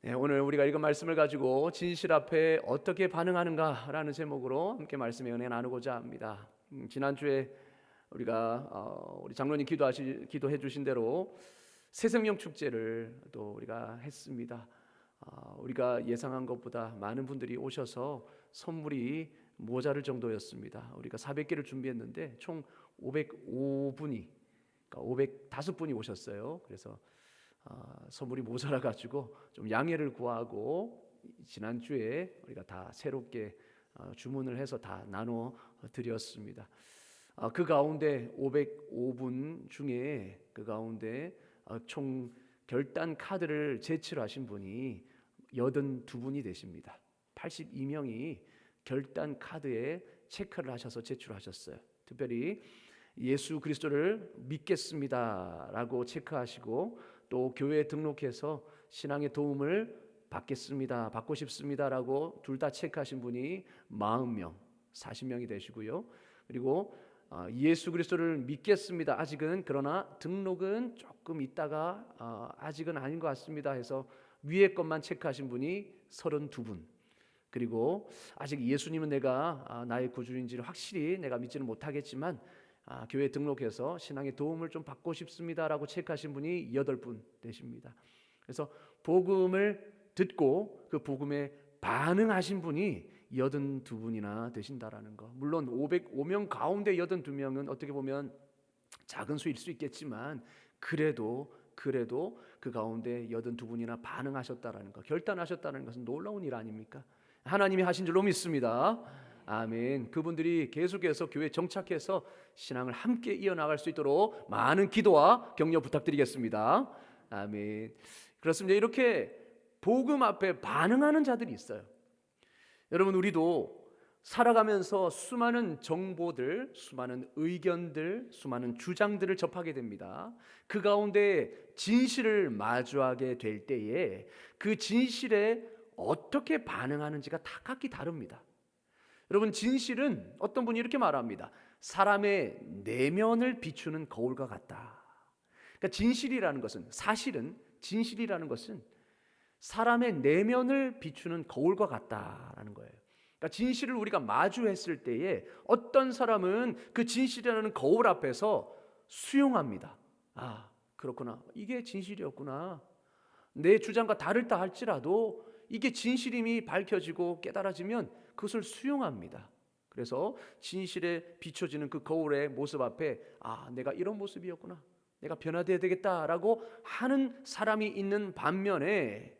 네, 오늘 우리가 읽은 말씀을 가지고 진실 앞에 어떻게 반응하는가라는 제목으로 함께 말씀의 은혜 나누고자 합니다. 지난주에 우리 장로님 기도해 주신 대로 새생명 축제를 또 우리가 했습니다. 우리가 예상한 것보다 많은 분들이 오셔서 선물이 모자랄 정도였습니다. 우리가 400개를 준비했는데 총 505분이, 그러니까 505분이 오셨어요. 그래서 선물이 모자라 가지고 좀 양해를 구하고 지난주에 우리가 다 새롭게 주문을 해서 다 나눠 드렸습니다. 그 가운데 505분 중에 그 가운데 총 결단 카드를 제출하신 분이 82분이 되십니다. 82명이 결단 카드에 체크를 하셔서 제출하셨어요. 특별히 예수 그리스도를 믿겠습니다라고 체크하시고 또 교회에 등록해서 신앙의 도움을 받고 싶습니다라고 둘 다 체크하신 분이 40명, 40명이 되시고요. 그리고 예수 그리스도를 믿겠습니다. 아직은, 그러나 등록은 조금 있다가 아직은 아닌 것 같습니다 해서 위에 것만 체크하신 분이 32분. 그리고 아직 예수님은 내가 나의 구주인지를 확실히 내가 믿지는 못하겠지만 교회 등록해서 신앙의 도움을 좀 받고 싶습니다라고 체크하신 분이 8분 되십니다. 그래서 복음을 듣고 그 복음에 반응하신 분이 82분이나 되신다라는 거. 물론 505명 가운데 82명은 어떻게 보면 작은 수일 수 있겠지만 그래도 그 가운데 82분이나 반응하셨다라는 거, 결단하셨다는 것은 놀라운 일 아닙니까? 하나님이 하신 줄로 믿습니다. 아멘. 그분들이 계속해서 교회에 정착해서 신앙을 함께 이어나갈 수 있도록 많은 기도와 격려 부탁드리겠습니다. 아멘. 그렇습니다. 이렇게 복음 앞에 반응하는 자들이 있어요. 여러분, 우리도 살아가면서 수많은 정보들, 수많은 의견들, 수많은 주장들을 접하게 됩니다. 그 가운데 진실을 마주하게 될 때에 그 진실에 어떻게 반응하는지가 다 각기 다릅니다. 여러분, 진실은 어떤 분이 이렇게 말합니다. 사람의 내면을 비추는 거울과 같다. 그러니까 진실이라는 것은, 사실은 진실이라는 것은 사람의 내면을 비추는 거울과 같다라는 거예요. 그러니까 진실을 우리가 마주했을 때에 어떤 사람은 그 진실이라는 거울 앞에서 수용합니다. 아, 그렇구나. 이게 진실이었구나. 내 주장과 다르다 할지라도 이게 진실임이 밝혀지고 깨달아지면 그것을 수용합니다. 그래서 진실에 비춰지는 그 거울의 모습 앞에 내가 이런 모습이었구나, 내가 변화되어야 되겠다라고 하는 사람이 있는 반면에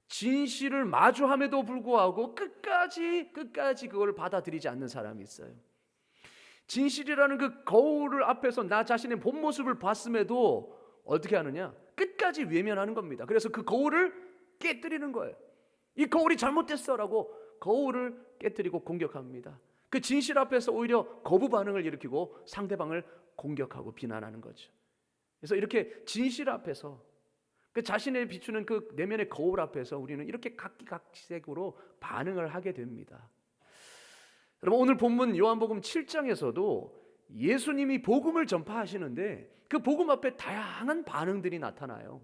진실을 마주함에도 불구하고 끝까지 그걸 받아들이지 않는 사람이 있어요. 진실이라는 그 거울 앞에서 나 자신의 본 모습을 봤음에도 어떻게 하느냐? 끝까지 외면하는 겁니다. 그래서 그 거울을 깨뜨리는 거예요. 이 거울이 잘못됐어라고 거울을 깨뜨리고 공격합니다. 그 진실 앞에서 오히려 거부 반응을 일으키고 상대방을 공격하고 비난하는 거죠. 그래서 이렇게 진실 앞에서 그 자신을 비추는 그 내면의 거울 앞에서 우리는 이렇게 각기각색으로 반응을 하게 됩니다. 여러분, 오늘 본문 요한복음 7장에서도 예수님이 복음을 전파하시는데 그 복음 앞에 다양한 반응들이 나타나요.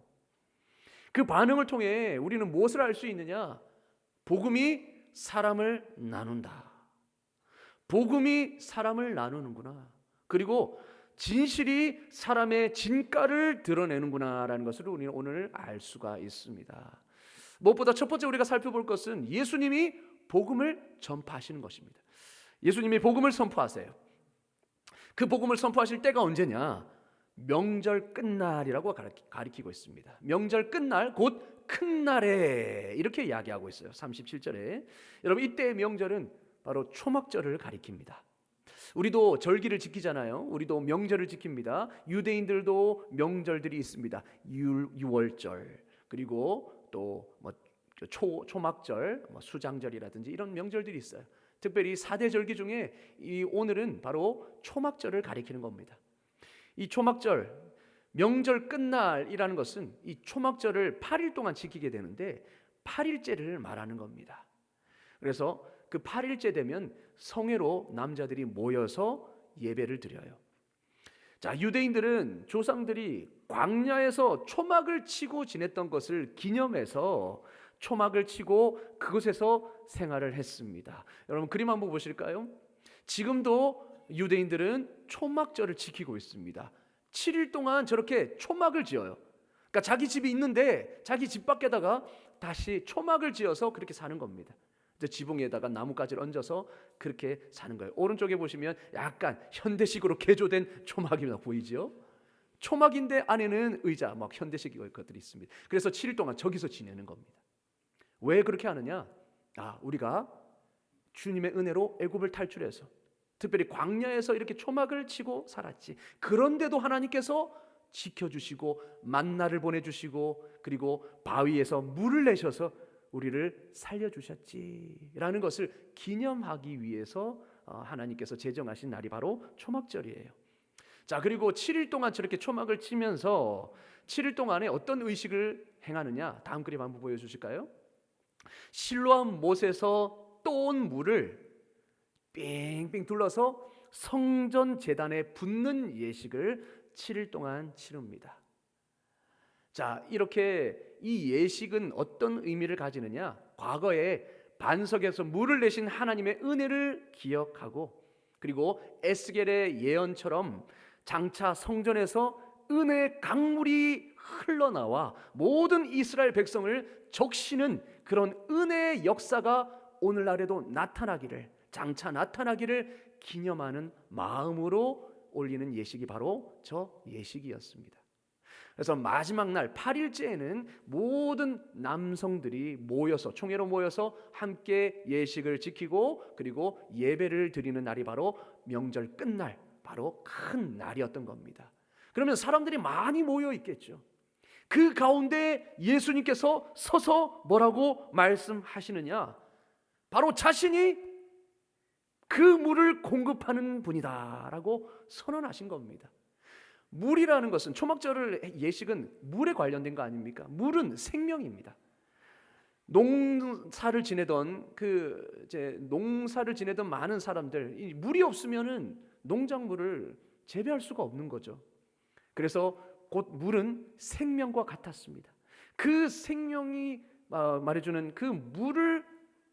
그 반응을 통해 우리는 무엇을 알 수 있느냐? 복음이 사람을 나눈다. 복음이 사람을 나누는구나. 그리고 진실이 사람의 진가를 드러내는구나 라는 것을 우리는 오늘 알 수가 있습니다. 무엇보다 첫 번째 우리가 살펴볼 것은 예수님이 복음을 전파하시는 것입니다. 예수님이 복음을 선포하세요. 그 복음을 선포하실 때가 언제냐? 명절 끝날이라고 가리키고 있습니다. 명절 끝날, 곧 큰 날에, 이렇게 이야기하고 있어요. 37절에. 여러분, 이때의 명절은 바로 초막절을 가리킵니다. 우리도 절기를 지키잖아요. 우리도 명절을 지킵니다. 유대인들도 명절들이 있습니다. 유월절, 그리고 또 초막절, 수장절이라든지 이런 명절들이 있어요. 특별히 4대 절기 중에 오늘은 바로 초막절을 가리키는 겁니다. 이 초막절, 명절 끝날이라는 것은 이 초막절을 8일 동안 지키게 되는데 8일째를 말하는 겁니다. 그래서 그 8일째 되면 성회로 남자들이 모여서 예배를 드려요. 자, 유대인들은 조상들이 광야에서 초막을 치고 지냈던 것을 기념해서 초막을 치고 그곳에서 생활을 했습니다. 여러분 그림 한번 보실까요? 지금도 유대인들은 초막절을 지키고 있습니다. 7일 동안 저렇게 초막을 지어요. 그러니까 자기 집이 있는데 자기 집 밖에다가 다시 초막을 지어서 그렇게 사는 겁니다. 이제 지붕에다가 나뭇가지를 얹어서 그렇게 사는 거예요. 오른쪽에 보시면 약간 현대식으로 개조된 초막입니다. 보이죠? 초막인데 안에는 의자, 막 현대식 것들이 있습니다. 그래서 7일 동안 저기서 지내는 겁니다. 왜 그렇게 하느냐? 우리가 주님의 은혜로 애굽을 탈출해서 특별히 광야에서 이렇게 초막을 치고 살았지. 그런데도 하나님께서 지켜주시고 만나를 보내주시고 그리고 바위에서 물을 내셔서 우리를 살려주셨지라는 것을 기념하기 위해서 하나님께서 제정하신 날이 바로 초막절이에요. 자, 그리고 7일 동안 저렇게 초막을 치면서 7일 동안에 어떤 의식을 행하느냐? 다음 그림 한번 보여주실까요? 실로암 못에서 떠온 물을 빙빙 둘러서 성전 제단에 붓는 예식을 7일 동안 치릅니다. 자, 이렇게 이 예식은 어떤 의미를 가지느냐? 과거에 반석에서 물을 내신 하나님의 은혜를 기억하고 그리고 에스겔의 예언처럼 장차 성전에서 은혜의 강물이 흘러나와 모든 이스라엘 백성을 적시는 그런 은혜의 역사가 오늘날에도 나타나기를, 장차 나타나기를 기념하는 마음으로 올리는 예식이 바로 저 예식이었습니다. 그래서 마지막 날 8일째에는 모든 남성들이 모여서 총회로 모여서 함께 예식을 지키고 그리고 예배를 드리는 날이 바로 명절 끝날, 바로 큰 날이었던 겁니다. 그러면 사람들이 많이 모여 있겠죠. 그 가운데 예수님께서 서서 뭐라고 말씀하시느냐? 바로 자신이 그 물을 공급하는 분이다라고 선언하신 겁니다. 물이라는 것은 초막절을 예식은 물에 관련된 거 아닙니까? 물은 생명입니다. 농사를 지내던 농사를 지내던 많은 사람들, 이 물이 없으면은 농작물을 재배할 수가 없는 거죠. 그래서 곧 물은 생명과 같았습니다. 그 생명이 말해주는 그 물을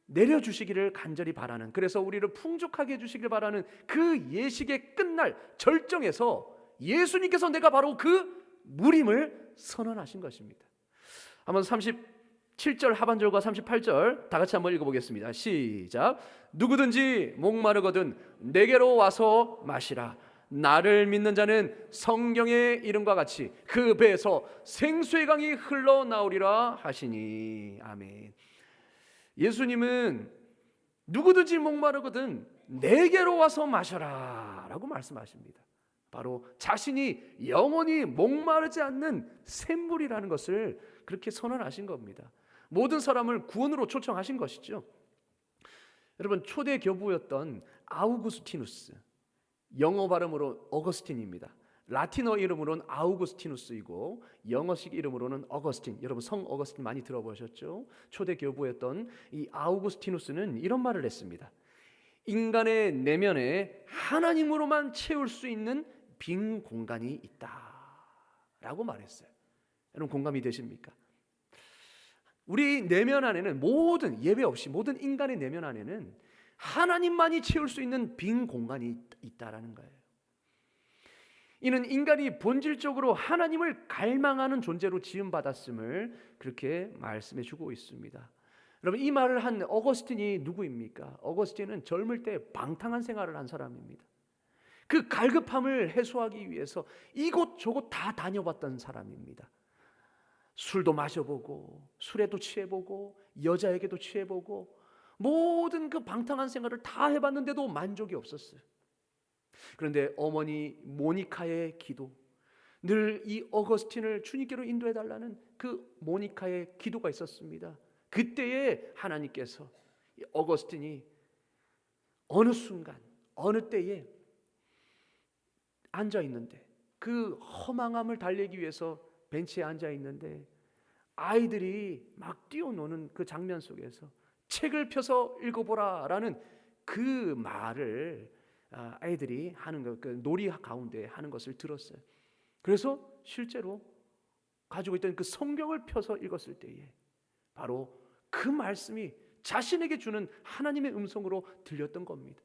내려주시기를 간절히 바라는, 그래서 우리를 풍족하게 해주시길 바라는 그 예식의 끝날 절정에서 예수님께서 내가 바로 그 물임을 선언하신 것입니다. 한번 37절 하반절과 38절 다 같이 한번 읽어보겠습니다. 시작. 누구든지 목마르거든 내게로 와서 마시라. 나를 믿는 자는 성경의 이름과 같이 그 배에서 생수의 강이 흘러나오리라 하시니. 아멘. 예수님은 누구든지 목마르거든 내게로 와서 마셔라 라고 말씀하십니다. 바로 자신이 영원히 목마르지 않는 샘물이라는 것을 그렇게 선언하신 겁니다. 모든 사람을 구원으로 초청하신 것이죠. 여러분, 초대 교부였던 아우구스티누스, 영어 발음으로 어거스틴입니다. 라틴어 이름으로는 아우구스티누스이고 영어식 이름으로는 어거스틴. 여러분 성 어거스틴 많이 들어보셨죠? 초대 교부였던 이 아우구스티누스는 이런 말을 했습니다. 인간의 내면에 하나님으로만 채울 수 있는 빈 공간이 있다라고 말했어요. 여러분 공감이 되십니까? 우리 내면 안에는 모든 예외 없이 모든 인간의 내면 안에는 하나님만이 채울 수 있는 빈 공간이 있다라는 거예요. 이는 인간이 본질적으로 하나님을 갈망하는 존재로 지음받았음을 그렇게 말씀해 주고 있습니다. 여러분 이 말을 한 어거스틴이 누구입니까? 어거스틴은 젊을 때 방탕한 생활을 한 사람입니다. 그 갈급함을 해소하기 위해서 이곳 저곳 다 다녀봤던 사람입니다. 술도 마셔보고 술에도 취해보고 여자에게도 취해보고 모든 그 방탕한 생활을 다 해봤는데도 만족이 없었어요. 그런데 어머니 모니카의 기도, 늘 이 어거스틴을 주님께로 인도해달라는 그 모니카의 기도가 있었습니다. 그때에 하나님께서 어거스틴이 어느 순간 어느 때에 앉아있는데, 그 허망함을 달래기 위해서 벤치에 앉아있는데 아이들이 막 뛰어노는 그 장면 속에서 책을 펴서 읽어보라 라는 그 말을 아이들이 하는 그 놀이 가운데 하는 것을 들었어요. 그래서 실제로 가지고 있던 그 성경을 펴서 읽었을 때에 바로 그 말씀이 자신에게 주는 하나님의 음성으로 들렸던 겁니다.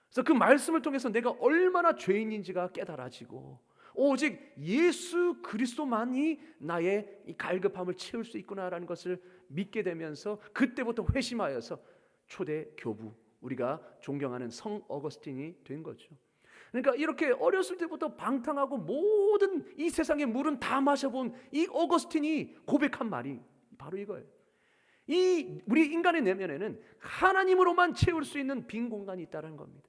그래서 그 말씀을 통해서 내가 얼마나 죄인인지가 깨달아지고 오직 예수 그리스도만이 나의 이 갈급함을 채울 수 있구나라는 것을 믿게 되면서 그때부터 회심하여서 초대 교부, 우리가 존경하는 성 어거스틴이 된 거죠. 그러니까 이렇게 어렸을 때부터 방탕하고 모든 이 세상의 물은 다 마셔본 이 어거스틴이 고백한 말이 바로 이거예요. 이 우리 인간의 내면에는 하나님으로만 채울 수 있는 빈 공간이 있다는 겁니다.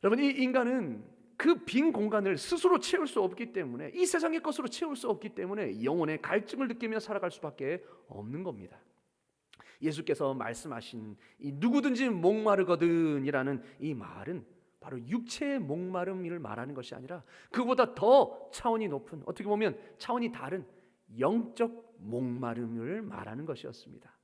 여러분, 이 인간은 그 빈 공간을 스스로 채울 수 없기 때문에, 이 세상의 것으로 채울 수 없기 때문에 영혼의 갈증을 느끼며 살아갈 수밖에 없는 겁니다. 예수께서 말씀하신 이 누구든지 목마르거든이라는 이 말은 바로 육체의 목마름을 말하는 것이 아니라 그보다 더 차원이 높은, 어떻게 보면 차원이 다른 영적 목마름을 말하는 것이었습니다.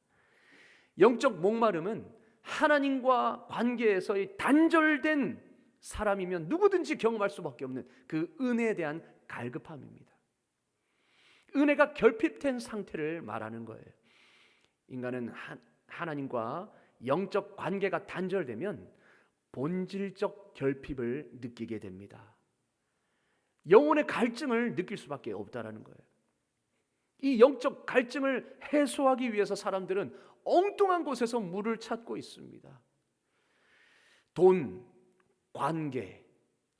영적 목마름은 하나님과 관계에서의 단절된 사람이면 누구든지 경험할 수밖에 없는 그 은혜에 대한 갈급함입니다. 은혜가 결핍된 상태를 말하는 거예요. 인간은 하나님과 영적 관계가 단절되면 본질적 결핍을 느끼게 됩니다. 영혼의 갈증을 느낄 수밖에 없다라는 거예요. 이 영적 갈증을 해소하기 위해서 사람들은 엉뚱한 곳에서 물을 찾고 있습니다. 돈,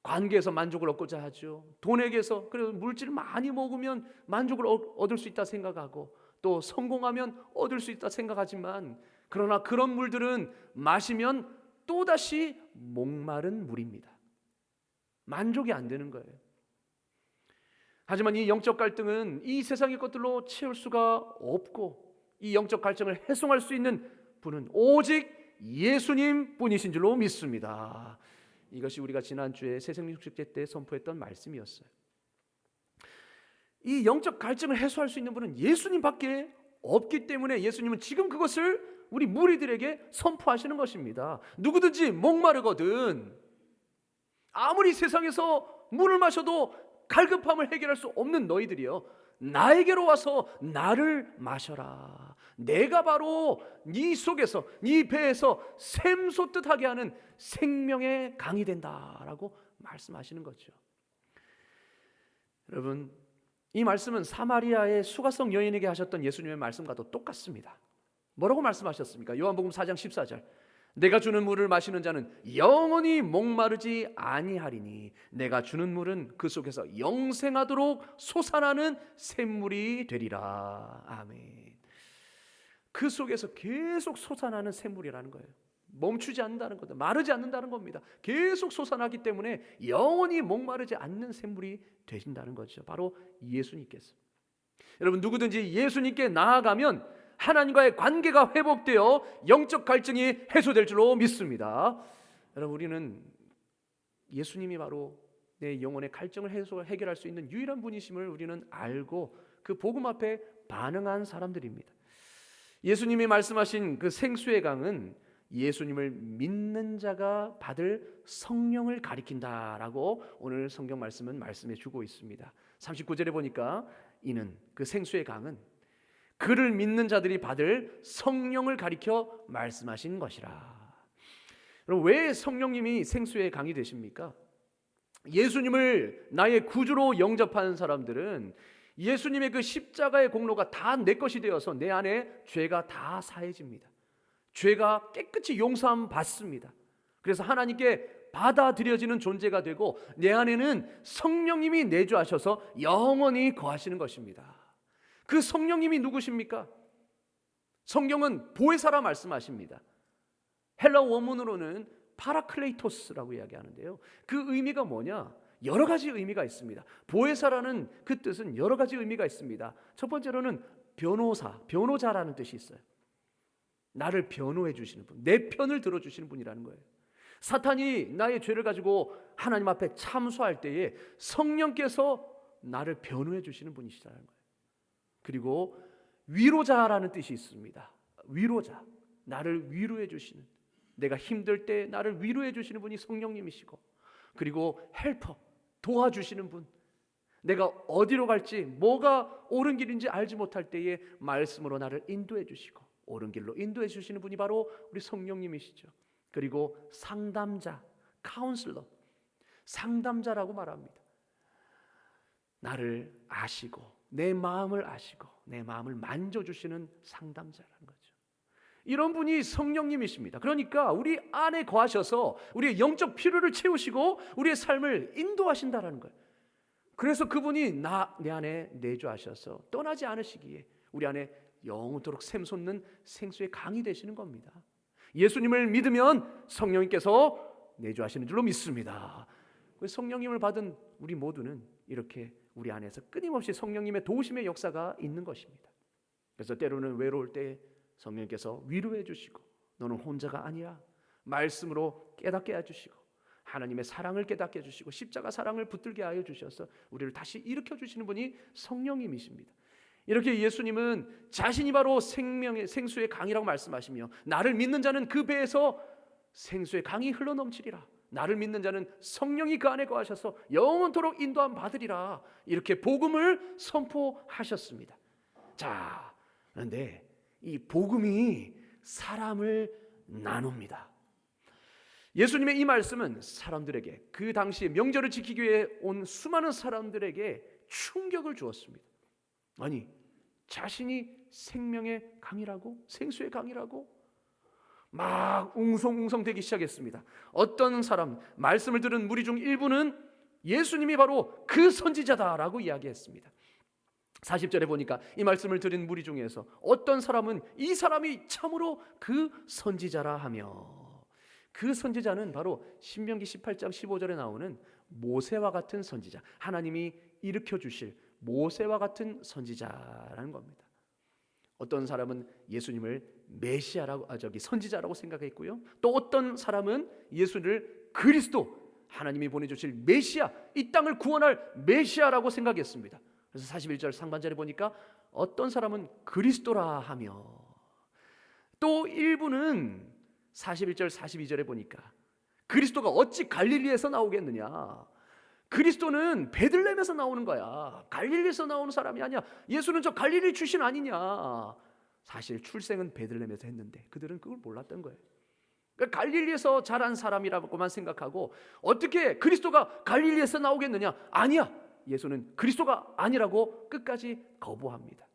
관계에서 만족을 얻고자 하죠. 돈에게서, 그래서 물질을 많이 먹으면 만족을 얻을 수 있다 생각하고, 또 성공하면 얻을 수 있다 생각하지만, 그러나 그런 물들은 마시면 또다시 목마른 물입니다. 만족이 안 되는 거예요. 하지만 이 영적 갈등은 이 세상의 것들로 채울 수가 없고, 이 영적 갈증을 해소할 수 있는 분은 오직 예수님 뿐이신 줄로 믿습니다. 이것이 우리가 지난주에 새생명 축제 때 선포했던 말씀이었어요. 이 영적 갈증을 해소할 수 있는 분은 예수님밖에 없기 때문에 예수님은 지금 그것을 우리 무리들에게 선포하시는 것입니다. 누구든지 목마르거든, 아무리 세상에서 물을 마셔도 갈급함을 해결할 수 없는 너희들이여, 나에게로 와서 나를 마셔라. 내가 바로 네 속에서, 네 배에서 샘솟듯 하게 하는 생명의 강이 된다라고 말씀하시는 거죠. 여러분, 이 말씀은 사마리아의 수가성 여인에게 하셨던 예수님의 말씀과도 똑같습니다. 뭐라고 말씀하셨습니까? 요한복음 4장 14절, 내가 주는 물을 마시는 자는 영원히 목마르지 아니하리니 내가 주는 물은 그 속에서 영생하도록 솟아나는 샘물이 되리라. 아멘. 그 속에서 계속 솟아나는 샘물이라는 거예요. 멈추지 않는다는 겁니다. 마르지 않는다는 겁니다. 계속 솟아나기 때문에 영원히 목마르지 않는 샘물이 되신다는 거죠. 바로 예수님께서. 여러분, 누구든지 예수님께 나아가면 하나님과의 관계가 회복되어 영적 갈증이 해소될 줄로 믿습니다. 여러분, 우리는 예수님이 바로 내 영혼의 갈증을 해결할 수 있는 유일한 분이심을 우리는 알고 그 복음 앞에 반응한 사람들입니다. 예수님이 말씀하신 그 생수의 강은 예수님을 믿는 자가 받을 성령을 가리킨다라고 오늘 성경 말씀은 말씀해 주고 있습니다. 39절에 보니까 이는, 그 생수의 강은 그를 믿는 자들이 받을 성령을 가리켜 말씀하신 것이라. 그럼 왜 성령님이 생수의 강이 되십니까? 예수님을 나의 구주로 영접하는 사람들은 예수님의 그 십자가의 공로가 다 내 것이 되어서 내 안에 죄가 다 사해집니다. 죄가 깨끗이 용서함 받습니다. 그래서 하나님께 받아들여지는 존재가 되고 내 안에는 성령님이 내주하셔서 영원히 거하시는 것입니다. 그 성령님이 누구십니까? 성경은 보혜사라 말씀하십니다. 헬라 원문으로는 파라클레이토스라고 이야기하는데요. 그 의미가 뭐냐? 여러 가지 의미가 있습니다. 보혜사라는 그 뜻은 여러 가지 의미가 있습니다. 첫 번째로는 변호자라는 뜻이 있어요. 나를 변호해 주시는 분, 내 편을 들어주시는 분이라는 거예요. 사탄이 나의 죄를 가지고 하나님 앞에 참소할 때에 성령께서 나를 변호해 주시는 분이시라는 거예요. 그리고 위로자라는 뜻이 있습니다. 위로자, 나를 위로해 주시는. 내가 힘들 때 나를 위로해 주시는 분이 성령님이시고, 그리고 헬퍼, 도와주시는 분, 내가 어디로 갈지 뭐가 옳은 길인지 알지 못할 때에 말씀으로 나를 인도해 주시고 옳은 길로 인도해 주시는 분이 바로 우리 성령님이시죠. 그리고 상담자, 카운슬러, 상담자라고 말합니다. 나를 아시고 내 마음을 아시고 내 마음을 만져주시는 상담자라는 거죠. 이런 분이 성령님이십니다. 그러니까 우리 안에 거하셔서 우리의 영적 필요를 채우시고 우리의 삶을 인도하신다라는 거예요. 그래서 그분이 내 안에 내주하셔서 떠나지 않으시기에 우리 안에 영원토록 샘솟는 생수의 강이 되시는 겁니다. 예수님을 믿으면 성령님께서 내주하시는 줄로 믿습니다. 성령님을 받은 우리 모두는 이렇게 우리 안에서 끊임없이 성령님의 도우심의 역사가 있는 것입니다. 그래서 때로는 외로울 때 성령님께서 위로해 주시고 너는 혼자가 아니야 말씀으로 깨닫게 해주시고 하나님의 사랑을 깨닫게 해주시고 십자가 사랑을 붙들게 하여 주셔서 우리를 다시 일으켜 주시는 분이 성령님이십니다. 이렇게 예수님은 자신이 바로 생명의 생수의 강이라고 말씀하시며 나를 믿는 자는 그 배에서 생수의 강이 흘러넘치리라. 나를 믿는 자는 성령이 그 안에 거하셔서 영원토록 인도함 받으리라. 이렇게 복음을 선포하셨습니다. 자, 그런데 이 복음이 사람을 나눕니다. 예수님의 이 말씀은 사람들에게 그 당시에 명절을 지키기 위해 온 수많은 사람들에게 충격을 주었습니다. 아니, 자신이 생명의 강이라고? 생수의 강이라고? 막 웅성웅성대기 시작했습니다. 어떤 사람, 말씀을 들은 무리 중 일부는 예수님이 바로 그 선지자다라고 이야기했습니다. 40절에 보니까 이 말씀을 들은 무리 중에서 어떤 사람은 이 사람이 참으로 그 선지자라 하며, 그 선지자는 바로 신명기 18장 15절에 나오는 모세와 같은 선지자, 하나님이 일으켜 주실 모세와 같은 선지자라는 겁니다. 어떤 사람은 예수님을 메시아라고 선지자라고 생각했고요. 또 어떤 사람은 예수를 그리스도, 하나님이 보내주실 메시아, 이 땅을 구원할 메시아라고 생각했습니다. 그래서 41절 상반절에 보니까 어떤 사람은 그리스도라 하며, 또 일부는 41절 42절에 보니까 그리스도가 어찌 갈릴리에서 나오겠느냐, 그리스도는 베들레헴에서 나오는 거야, 갈릴리에서 나오는 사람이 아니야, 예수는 저 갈릴리 출신 아니냐. 사실 출생은 베들레헴에서 했는데 그들은 그걸 몰랐던 거예요. 그러니까 갈릴리에서 자란 사람이라고만 생각하고 어떻게 그리스도가 갈릴리에서 나오겠느냐, 아니야, 예수는 그리스도가 아니라고 끝까지 거부합니다.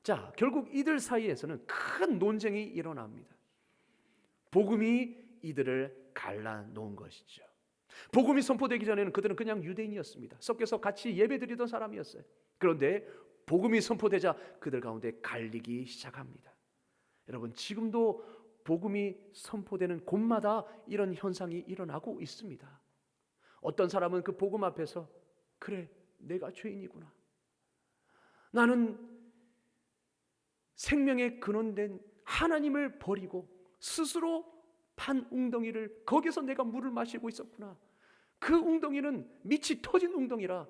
자, 결국 이들 사이에서는 큰 논쟁이 일어납니다. 복음이 이들을 갈라놓은 것이죠. 복음이 선포되기 전에는 그들은 그냥 유대인이었습니다. 섞여서 같이 예배드리던 사람이었어요. 그런데 복음이 선포되자 그들 가운데 갈리기 시작합니다. 여러분, 지금도 복음이 선포되는 곳마다 이런 현상이 일어나고 있습니다. 어떤 사람은 그 복음 앞에서 그래, 내가 죄인이구나, 나는 생명의 근원된 하나님을 버리고 스스로 판 웅덩이를, 거기서 내가 물을 마시고 있었구나, 그 웅덩이는 밑이 터진 웅덩이라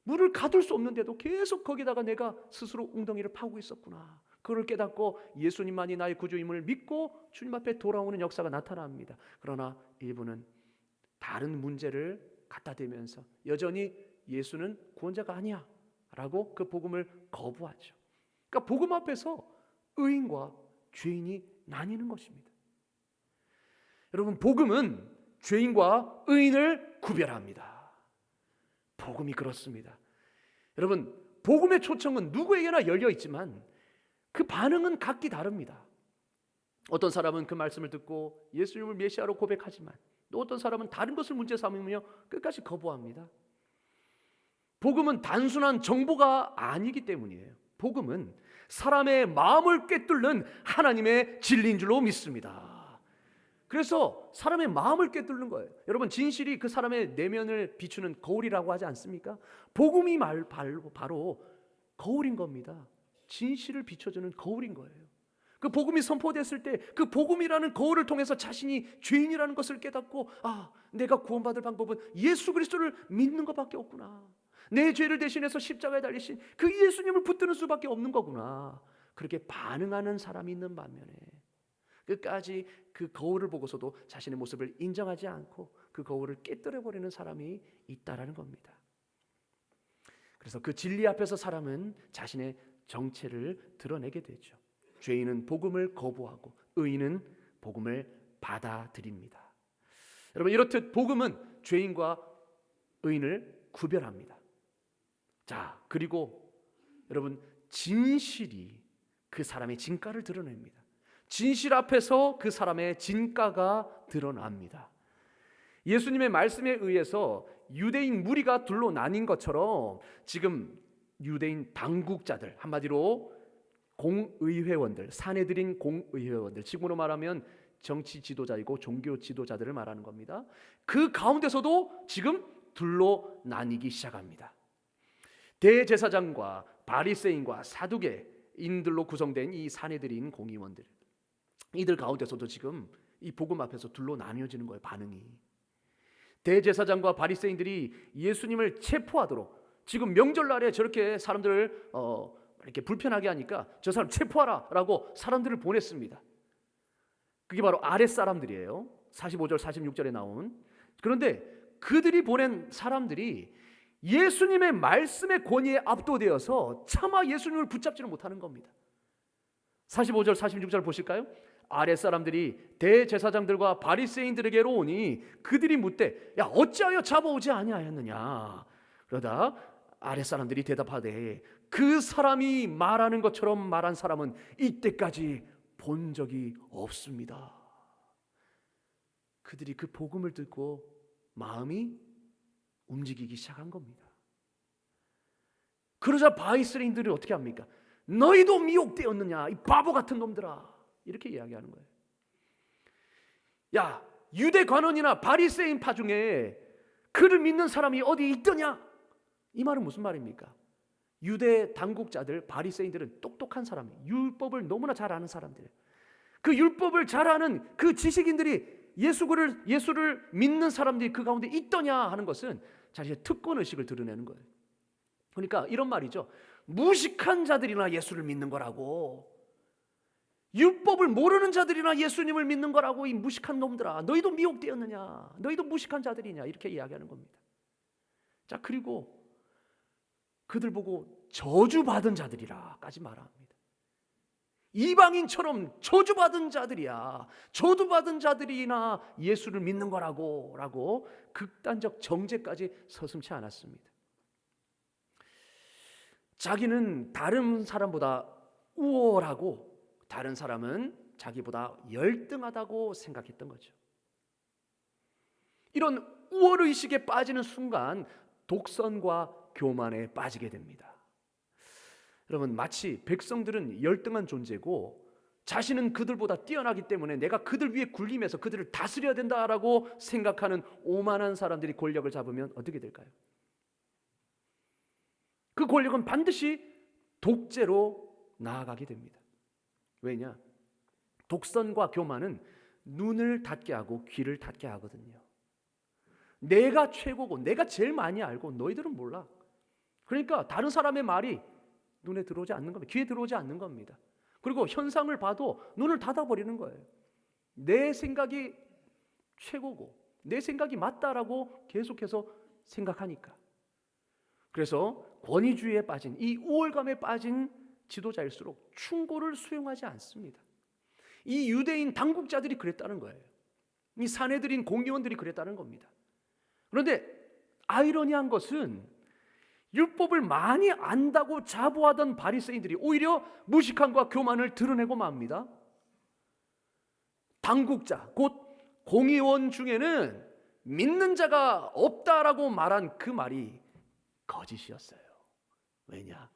물을 가둘 수 없는데도 계속 거기다가 내가 스스로 웅덩이를 파고 있었구나, 그걸 깨닫고 예수님만이 나의 구주임을 믿고 주님 앞에 돌아오는 역사가 나타납니다. 그러나 일부는 다른 문제를 갖다 대면서 여전히 예수는 구원자가 아니야 라고 그 복음을 거부하죠. 그러니까 복음 앞에서 의인과 죄인이 나뉘는 것입니다. 여러분, 복음은 죄인과 의인을 구별합니다. 복음이 그렇습니다. 여러분, 복음의 초청은 누구에게나 열려 있지만 그 반응은 각기 다릅니다. 어떤 사람은 그 말씀을 듣고 예수님을 메시아로 고백하지만 또 어떤 사람은 다른 것을 문제 삼으며 끝까지 거부합니다. 복음은 단순한 정보가 아니기 때문이에요. 복음은 사람의 마음을 꿰뚫는 하나님의 진리인 줄로 믿습니다. 그래서 사람의 마음을 꿰뚫는 거예요. 여러분, 진실이 그 사람의 내면을 비추는 거울이라고 하지 않습니까? 복음이 바로 거울인 겁니다. 진실을 비춰주는 거울인 거예요. 그 복음이 선포됐을 때 그 복음이라는 거울을 통해서 자신이 죄인이라는 것을 깨닫고, 아, 내가 구원받을 방법은 예수 그리스도를 믿는 것밖에 없구나, 내 죄를 대신해서 십자가에 달리신 그 예수님을 붙드는 수밖에 없는 거구나, 그렇게 반응하는 사람이 있는 반면에 끝까지 그 거울을 보고서도 자신의 모습을 인정하지 않고 그 거울을 깨뜨려버리는 사람이 있다라는 겁니다. 그래서 그 진리 앞에서 사람은 자신의 정체를 드러내게 되죠. 죄인은 복음을 거부하고 의인은 복음을 받아들입니다. 여러분, 이렇듯 복음은 죄인과 의인을 구별합니다. 자, 그리고 여러분, 진실이 그 사람의 진가를 드러냅니다. 진실 앞에서 그 사람의 진가가 드러납니다. 예수님의 말씀에 의해서 유대인 무리가 둘로 나뉜 것처럼 지금 유대인 당국자들, 한마디로 공의회원들, 사내들인 공의회원들, 지금으로 말하면 정치 지도자이고 종교 지도자들을 말하는 겁니다. 그 가운데서도 지금 둘로 나뉘기 시작합니다. 대제사장과 바리새인과 사두개인들로 구성된 이 사내들인 공의원들, 이들 가운데서도 지금 이 복음 앞에서 둘로 나뉘어지는 거예요. 반응이. 대제사장과 바리새인들이 예수님을 체포하도록, 지금 명절날에 저렇게 사람들을 이렇게 불편하게 하니까 저 사람 체포하라라고 사람들을 보냈습니다. 그게 바로 아랫사람들이에요. 45절 46절에 나온. 그런데 그들이 보낸 사람들이 예수님의 말씀의 권위에 압도되어서 차마 예수님을 붙잡지는 못하는 겁니다. 45절 46절 보실까요? 아랫사람들이 대제사장들과 바리새인들에게로 오니 그들이 묻되 야 어찌하여 잡아오지 아니하였느냐. 그러다 아랫사람들이 대답하되 그 사람이 말하는 것처럼 말한 사람은 이때까지 본 적이 없습니다. 그들이 그 복음을 듣고 마음이 움직이기 시작한 겁니다. 그러자 바리새인들이 어떻게 합니까? 너희도 미혹되었느냐 이 바보 같은 놈들아, 이렇게 이야기하는 거예요. 야, 유대 관원이나 바리새인파 중에 그를 믿는 사람이 어디 있더냐? 이 말은 무슨 말입니까? 유대 당국자들 바리새인들은 똑똑한 사람이에요. 율법을 너무나 잘 아는 사람들. 그 율법을 잘 아는 그 지식인들이 예수를 믿는 사람들이 그 가운데 있더냐 하는 것은 자신의 특권의식을 드러내는 거예요. 그러니까 이런 말이죠. 무식한 자들이나 예수를 믿는 거라고. 율법을 모르는 자들이나 예수님을 믿는 거라고. 이 무식한 놈들아, 너희도 미혹되었느냐, 너희도 무식한 자들이냐, 이렇게 이야기하는 겁니다. 자, 그리고 그들 보고 저주받은 자들이라까지 말합니다. 이방인처럼 저주받은 자들이야, 저주받은 자들이나 예수를 믿는 거라고 극단적 정죄까지 서슴지 않았습니다. 자기는 다른 사람보다 우월하고 다른 사람은 자기보다 열등하다고 생각했던 거죠. 이런 우월의식에 빠지는 순간 독선과 교만에 빠지게 됩니다. 여러분, 마치 백성들은 열등한 존재고 자신은 그들보다 뛰어나기 때문에 내가 그들 위에 굴림해서 그들을 다스려야 된다라고 생각하는 오만한 사람들이 권력을 잡으면 어떻게 될까요? 그 권력은 반드시 독재로 나아가게 됩니다. 왜냐? 독선과 교만은 눈을 닫게 하고 귀를 닫게 하거든요. 내가 최고고 내가 제일 많이 알고 너희들은 몰라. 그러니까 다른 사람의 말이 눈에 들어오지 않는 겁니다. 귀에 들어오지 않는 겁니다. 그리고 현상을 봐도 눈을 닫아버리는 거예요. 내 생각이 최고고 내 생각이 맞다라고 계속해서 생각하니까. 그래서 권위주의에 빠진, 이 우월감에 빠진 지도자일수록 충고를 수용하지 않습니다. 이 유대인 당국자들이 그랬다는 거예요. 이 사내들인 공의원들이 그랬다는 겁니다. 그런데 아이러니한 것은 율법을 많이 안다고 자부하던 바리새인들이 오히려 무식함과 교만을 드러내고 맙니다. 당국자, 곧 공의원 중에는 믿는 자가 없다라고 말한 그 말이 거짓이었어요. 왜냐?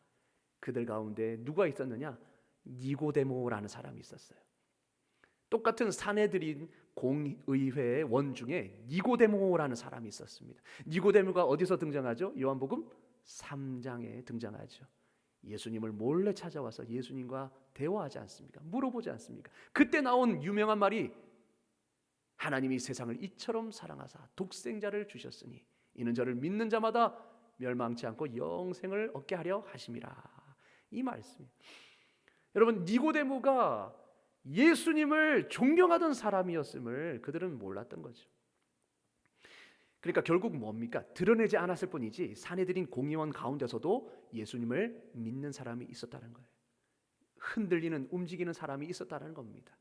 그들 가운데 누가 있었느냐? 니고데모라는 사람이 있었어요. 똑같은 사내들인 공의회의 원 중에 니고데모라는 사람이 있었습니다. 니고데모가 어디서 등장하죠? 요한복음 3장에 등장하죠. 예수님을 몰래 찾아와서 예수님과 대화하지 않습니까? 물어보지 않습니까? 그때 나온 유명한 말이 하나님이 세상을 이처럼 사랑하사 독생자를 주셨으니 이는 저를 믿는 자마다 멸망치 않고 영생을 얻게 하려 하심이라. 이 말씀이에요. 여러분, 니고데모가 예수님을 존경하던 사람이었음을 그들은 몰랐던 거죠. 그러니까 결국 뭡니까? 드러내지 않았을 뿐이지 사내들인 공의원 가운데서도 예수님을 믿는 사람이 있었다는 거예요. 흔들리는, 움직이는 사람이 있었다는 겁니다.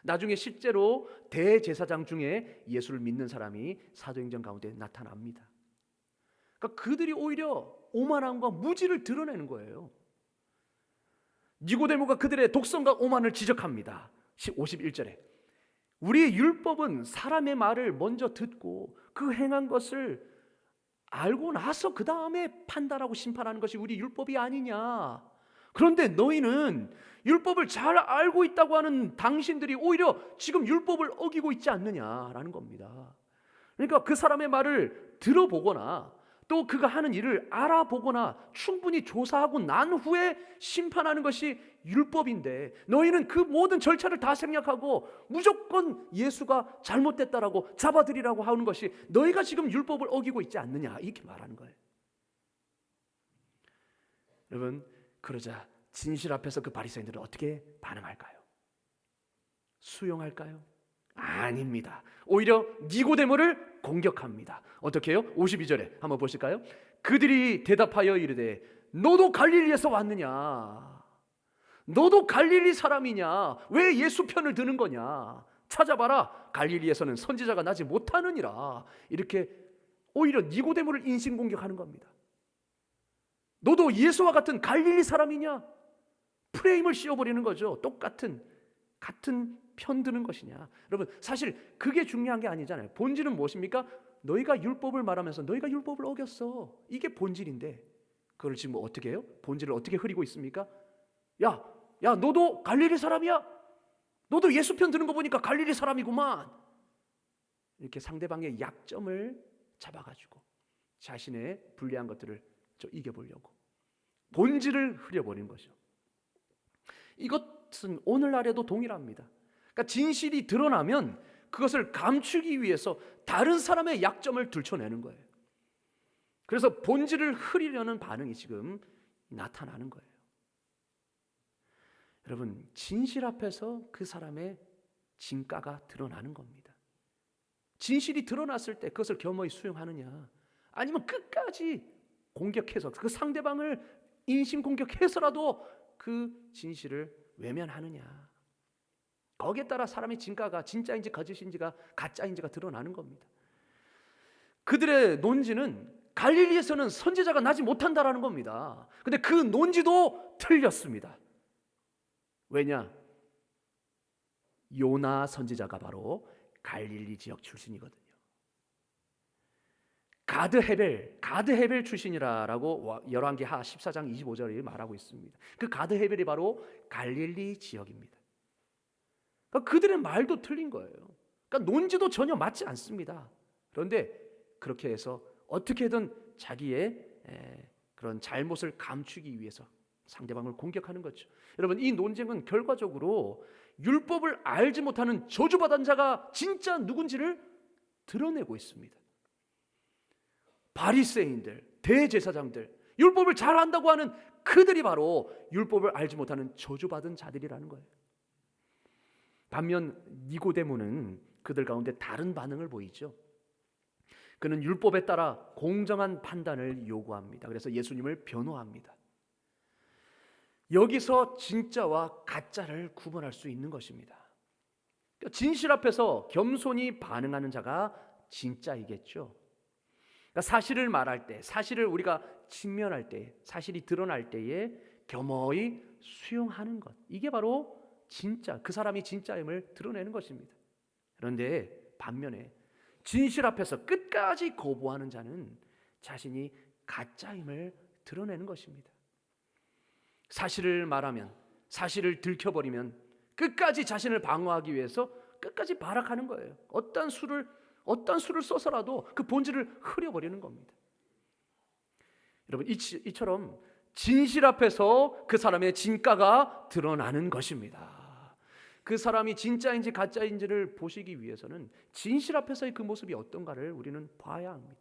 나중에 실제로 대제사장 중에 예수를 믿는 사람이 사도행전 가운데 나타납니다. 그러니까 그들이 오히려 오만함과 무지를 드러내는 거예요. 니고데모가 그들의 독선과 오만을 지적합니다. 51절에 우리의 율법은 사람의 말을 먼저 듣고 그 행한 것을 알고 나서 그 다음에 판단하고 심판하는 것이 우리 율법이 아니냐. 그런데 너희는 율법을 잘 알고 있다고 하는 당신들이 오히려 지금 율법을 어기고 있지 않느냐라는 겁니다. 그러니까 그 사람의 말을 들어보거나 또 그가 하는 일을 알아보거나 충분히 조사하고 난 후에 심판하는 것이 율법인데 너희는 그 모든 절차를 다 생략하고 무조건 예수가 잘못됐다라고 잡아들이라고 하는 것이 너희가 지금 율법을 어기고 있지 않느냐 이렇게 말하는 거예요. 여러분, 그러자 진실 앞에서 그 바리새인들은 어떻게 반응할까요? 수용할까요? 아닙니다. 오히려 니고데모를 공격합니다. 어떻게 해요? 52절에 한번 보실까요? 그들이 대답하여 이르되 너도 갈릴리에서 왔느냐? 너도 갈릴리 사람이냐? 왜 예수 편을 드는 거냐? 찾아봐라. 갈릴리에서는 선지자가 나지 못하느니라. 이렇게 오히려 니고데모를 인신공격하는 겁니다. 너도 예수와 같은 갈릴리 사람이냐? 프레임을 씌워버리는 거죠. 같은 편 드는 것이냐. 여러분, 사실 그게 중요한 게 아니잖아요. 본질은 무엇입니까? 너희가 율법을 말하면서 너희가 율법을 어겼어. 이게 본질인데 그걸 지금 어떻게 해요? 본질을 어떻게 흐리고 있습니까? 야 너도 갈릴리 사람이야? 너도 예수 편 드는 거 보니까 갈릴리 사람이구만. 이렇게 상대방의 약점을 잡아가지고 자신의 불리한 것들을 이겨보려고 본질을 흐려버리는 거죠. 이것은 오늘날에도 동일합니다. 그러니까 진실이 드러나면 그것을 감추기 위해서 다른 사람의 약점을 들춰내는 거예요. 그래서 본질을 흐리려는 반응이 지금 나타나는 거예요. 여러분, 진실 앞에서 그 사람의 진가가 드러나는 겁니다. 진실이 드러났을 때 그것을 겸허히 수용하느냐, 아니면 끝까지 공격해서 그 상대방을 인신공격해서라도 그 진실을 외면하느냐. 거기에 따라 사람의 진가가 진짜인지 거짓인지가 가짜인지가 드러나는 겁니다. 그들의 논지는 갈릴리에서는 선지자가 나지 못한다라는 겁니다. 근데 그 논지도 틀렸습니다. 왜냐? 요나 선지자가 바로 갈릴리 지역 출신이거든요. 가드 헤벨 출신이라고 열왕기하 14장 25절에 말하고 있습니다. 그 가드 헤벨이 바로 갈릴리 지역입니다. 그러니까 그들의 말도 틀린 거예요. 그러니까 논지도 전혀 맞지 않습니다. 그런데 그렇게 해서 어떻게든 자기의 그런 잘못을 감추기 위해서 상대방을 공격하는 거죠. 여러분, 이 논쟁은 결과적으로 율법을 알지 못하는 저주받은 자가 진짜 누군지를 드러내고 있습니다. 바리새인들, 대제사장들, 율법을 잘 안다고 하는 그들이 바로 율법을 알지 못하는 저주받은 자들이라는 거예요. 반면 니고데모는 그들 가운데 다른 반응을 보이죠. 그는 율법에 따라 공정한 판단을 요구합니다. 그래서 예수님을 변호합니다. 여기서 진짜와 가짜를 구분할 수 있는 것입니다. 진실 앞에서 겸손히 반응하는 자가 진짜이겠죠. 그러니까 사실을 말할 때, 사실을 우리가 직면할 때, 사실이 드러날 때에 겸허히 수용하는 것, 이게 바로 진짜, 그 사람이 진짜임을 드러내는 것입니다. 그런데 반면에 진실 앞에서 끝까지 거부하는 자는 자신이 가짜임을 드러내는 것입니다. 사실을 말하면, 사실을 들켜버리면 끝까지 자신을 방어하기 위해서 끝까지 발악하는 거예요. 어떤 수를 써서라도 그 본질을 흐려버리는 겁니다. 여러분, 이처럼 진실 앞에서 그 사람의 진가가 드러나는 것입니다. 그 사람이 진짜인지 가짜인지를 보시기 위해서는 진실 앞에서의 그 모습이 어떤가를 우리는 봐야 합니다.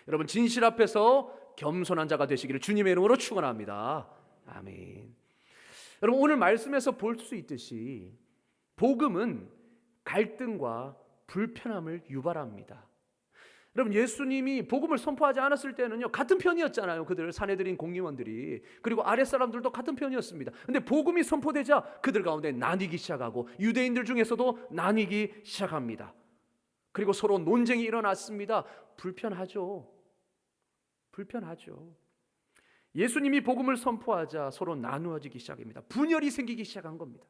여러분, 진실 앞에서 겸손한 자가 되시기를 주님의 이름으로 축원합니다. 아멘. 여러분, 오늘 말씀에서 볼 수 있듯이 복음은 갈등과 불편함을 유발합니다. 여러분, 예수님이 복음을 선포하지 않았을 때는요, 같은 편이었잖아요. 그들 사내들인 공의원들이. 그리고 아랫사람들도 같은 편이었습니다. 근데 복음이 선포되자 그들 가운데 나뉘기 시작하고 유대인들 중에서도 나뉘기 시작합니다. 그리고 서로 논쟁이 일어났습니다. 불편하죠. 예수님이 복음을 선포하자 서로 나누어지기 시작합니다. 분열이 생기기 시작한 겁니다.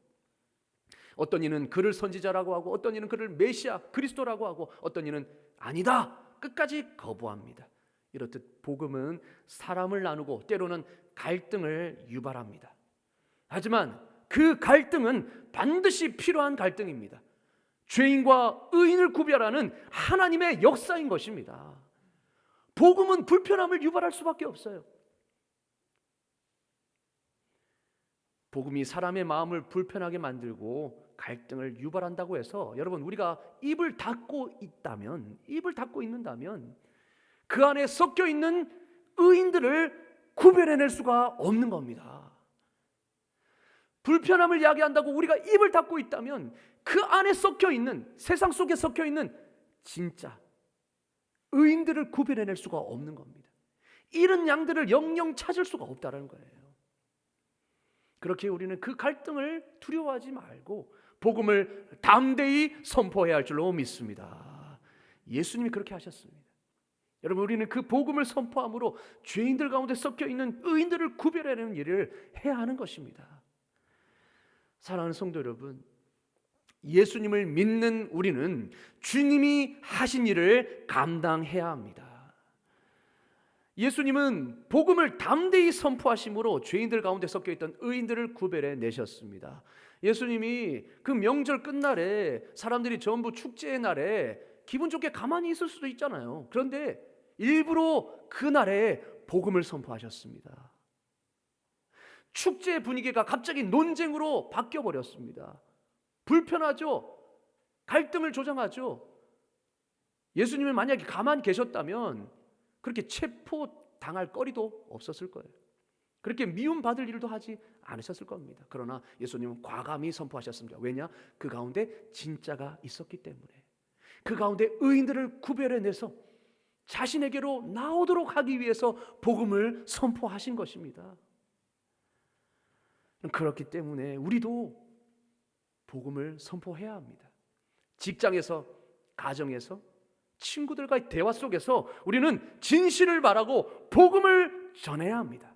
어떤 이는 그를 선지자라고 하고, 어떤 이는 그를 메시아 그리스도라고 하고, 어떤 이는 아니다 끝까지 거부합니다. 이렇듯 복음은 사람을 나누고 때로는 갈등을 유발합니다. 하지만 그 갈등은 반드시 필요한 갈등입니다. 죄인과 의인을 구별하는 하나님의 역사인 것입니다. 복음은 불편함을 유발할 수밖에 없어요. 복음이 사람의 마음을 불편하게 만들고 갈등을 유발한다고 해서 여러분, 우리가 입을 닫고 있는다면 그 안에 섞여 있는 의인들을 구별해낼 수가 없는 겁니다. 불편함을 이야기한다고 우리가 입을 닫고 있다면 그 안에 섞여 있는, 세상 속에 섞여 있는 진짜 의인들을 구별해낼 수가 없는 겁니다. 잃은 양들을 영영 찾을 수가 없다는 거예요. 그렇게 우리는 그 갈등을 두려워하지 말고 복음을 담대히 선포해야 할 줄로 믿습니다. 예수님이 그렇게 하셨습니다. 여러분, 우리는 그 복음을 선포함으로 죄인들 가운데 섞여 있는 의인들을 구별해내는 일을 해야 하는 것입니다. 사랑하는 성도 여러분, 예수님을 믿는 우리는 주님이 하신 일을 감당해야 합니다. 예수님은 복음을 담대히 선포하심으로 죄인들 가운데 섞여 있던 의인들을 구별해 내셨습니다. 예수님이 그 명절 끝날에 사람들이 전부 축제의 날에 기분 좋게 가만히 있을 수도 있잖아요. 그런데 일부러 그날에 복음을 선포하셨습니다. 축제의 분위기가 갑자기 논쟁으로 바뀌어 버렸습니다. 불편하죠? 갈등을 조장하죠? 예수님은 만약에 가만히 계셨다면 그렇게 체포당할 거리도 없었을 거예요. 그렇게 미움받을 일도 하지 않으셨을 겁니다. 그러나 예수님은 과감히 선포하셨습니다. 왜냐? 그 가운데 진짜가 있었기 때문에. 그 가운데 의인들을 구별해내서 자신에게로 나오도록 하기 위해서 복음을 선포하신 것입니다. 그렇기 때문에 우리도 복음을 선포해야 합니다. 직장에서, 가정에서, 친구들과의 대화 속에서 우리는 진실을 말하고 복음을 전해야 합니다.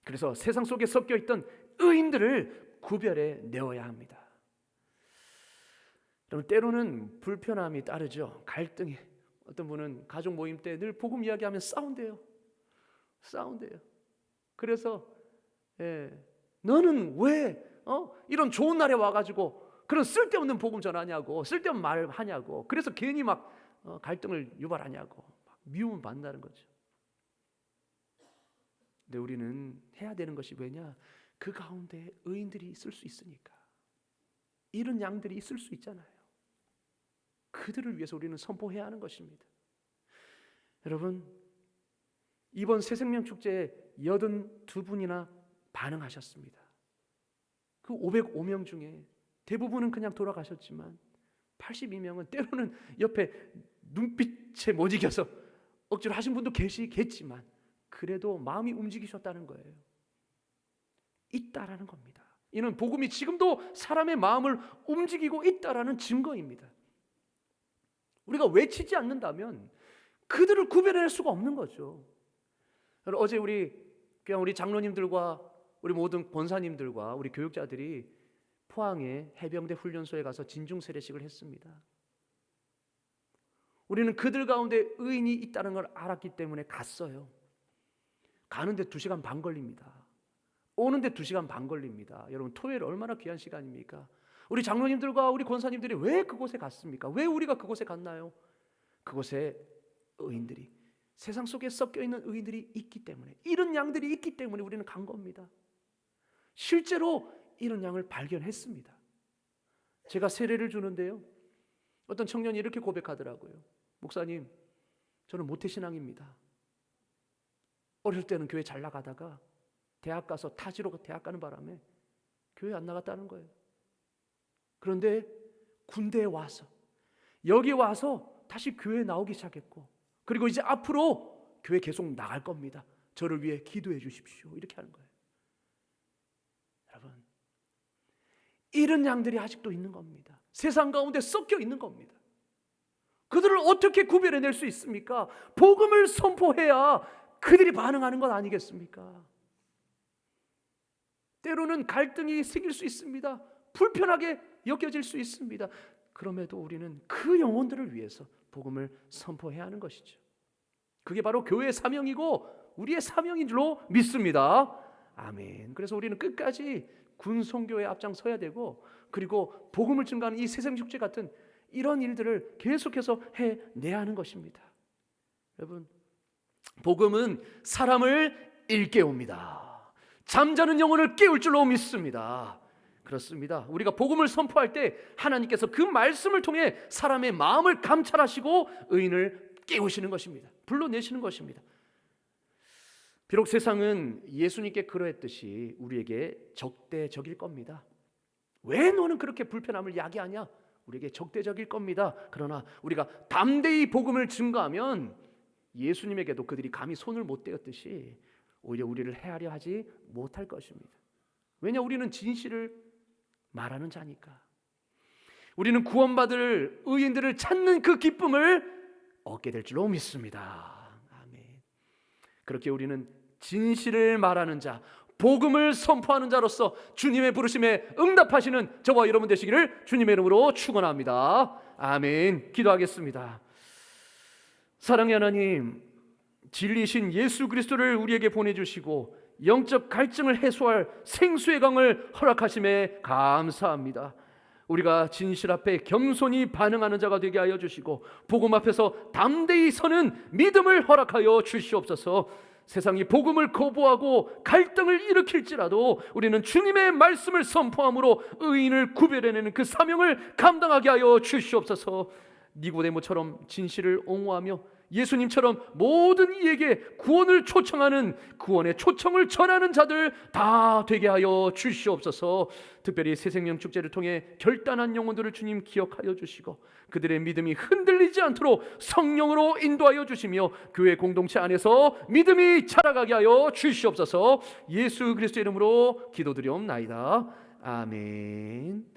그래서 세상 속에 섞여 있던 의인들을 구별해 내어야 합니다. 여러분, 때로는 불편함이 따르죠. 갈등이. 어떤 분은 가족 모임 때 늘 복음 이야기하면 싸운대요. 그래서 너는 왜 이런 좋은 날에 와가지고 그런 쓸데없는 복음 전하냐고, 쓸데없는 말을 하냐고, 그래서 괜히 막 갈등을 유발하냐고 막 미움을 받는다는 거죠. 근데 우리는 해야 되는 것이 왜냐? 그 가운데 의인들이 있을 수 있으니까. 잃은 양들이 있을 수 있잖아요. 그들을 위해서 우리는 선포해야 하는 것입니다. 여러분, 이번 새생명축제에 82분이나 반응하셨습니다. 그 505명 중에 대부분은 그냥 돌아가셨지만 82명은 때로는 옆에 눈빛에 못 이겨서 억지로 하신 분도 계시겠지만 그래도 마음이 움직이셨다는 거예요. 있다라는 겁니다. 이는 복음이 지금도 사람의 마음을 움직이고 있다라는 증거입니다. 우리가 외치지 않는다면 그들을 구별해낼 수가 없는 거죠. 어제 우리 장로님들과 우리 모든 권사님들과 우리 교육자들이 포항의 해병대 훈련소에 가서 진중 세례식을 했습니다. 우리는 그들 가운데 의인이 있다는 걸 알았기 때문에 갔어요. 가는데 2시간 반 걸립니다. 오는데 2시간 반 걸립니다. 여러분, 토요일 얼마나 귀한 시간입니까? 우리 장로님들과 우리 권사님들이 왜 그곳에 갔습니까? 왜 우리가 그곳에 갔나요? 그곳에 의인들이, 세상 속에 섞여 있는 의인들이 있기 때문에, 잃은 양들이 있기 때문에 우리는 간 겁니다. 실제로 잃은 양을 발견했습니다. 제가 세례를 주는데요, 어떤 청년이 이렇게 고백하더라고요. 목사님, 저는 모태신앙입니다. 어릴 때는 교회 잘 나가다가 대학 가서 타지로 대학 가는 바람에 교회 안 나갔다는 거예요. 그런데 군대에 와서, 여기 와서 다시 교회에 나오기 시작했고, 그리고 이제 앞으로 교회 계속 나갈 겁니다. 저를 위해 기도해 주십시오. 이렇게 하는 거예요. 여러분, 이런 양들이 아직도 있는 겁니다. 세상 가운데 섞여 있는 겁니다. 그들을 어떻게 구별해낼 수 있습니까? 복음을 선포해야 그들이 반응하는 것 아니겠습니까? 때로는 갈등이 생길 수 있습니다. 불편하게 여겨질 수 있습니다. 그럼에도 우리는 그 영혼들을 위해서 복음을 선포해야 하는 것이죠. 그게 바로 교회의 사명이고 우리의 사명인 줄로 믿습니다. 아멘. 그래서 우리는 끝까지 군송교에 앞장서야 되고, 그리고 복음을 증가하는 이 새생축제 같은 이런 일들을 계속해서 해내야 하는 것입니다. 여러분, 복음은 사람을 일깨웁니다. 잠자는 영혼을 깨울 줄로 믿습니다. 그렇습니다. 우리가 복음을 선포할 때 하나님께서 그 말씀을 통해 사람의 마음을 감찰하시고 의인을 깨우시는 것입니다. 불러내시는 것입니다. 비록 세상은 예수님께 그러했듯이 우리에게 적대적일 겁니다. 왜 너는 그렇게 불편함을 야기하냐? 우리에게 적대적일 겁니다. 그러나 우리가 담대히 복음을 증거하면 예수님에게도 그들이 감히 손을 못 대었듯이 오히려 우리를 해하려 하지 못할 것입니다. 왜냐? 우리는 진실을 말하는 자니까. 우리는 구원받을 의인들을 찾는 그 기쁨을 얻게 될 줄로 믿습니다. 아멘. 그렇게 우리는 진실을 말하는 자, 복음을 선포하는 자로서 주님의 부르심에 응답하시는 저와 여러분 되시기를 주님의 이름으로 축원합니다. 아멘. 기도하겠습니다. 사랑의 하나님, 진리신 예수 그리스도를 우리에게 보내주시고 영적 갈증을 해소할 생수의 강을 허락하심에 감사합니다. 우리가 진실 앞에 겸손히 반응하는 자가 되게 하여 주시고 복음 앞에서 담대히 서는 믿음을 허락하여 주시옵소서. 세상이 복음을 거부하고 갈등을 일으킬지라도 우리는 주님의 말씀을 선포함으로 의인을 구별해내는 그 사명을 감당하게 하여 주시옵소서. 니고데모처럼 진실을 옹호하며 예수님처럼 모든 이에게 구원을 초청하는 구원의 초청을 전하는 자들 다 되게 하여 주시옵소서. 특별히 새생명 축제를 통해 결단한 영혼들을 주님 기억하여 주시고 그들의 믿음이 흔들리지 않도록 성령으로 인도하여 주시며 교회 공동체 안에서 믿음이 자라가게 하여 주시옵소서. 예수 그리스도의 이름으로 기도드리옵나이다. 아멘.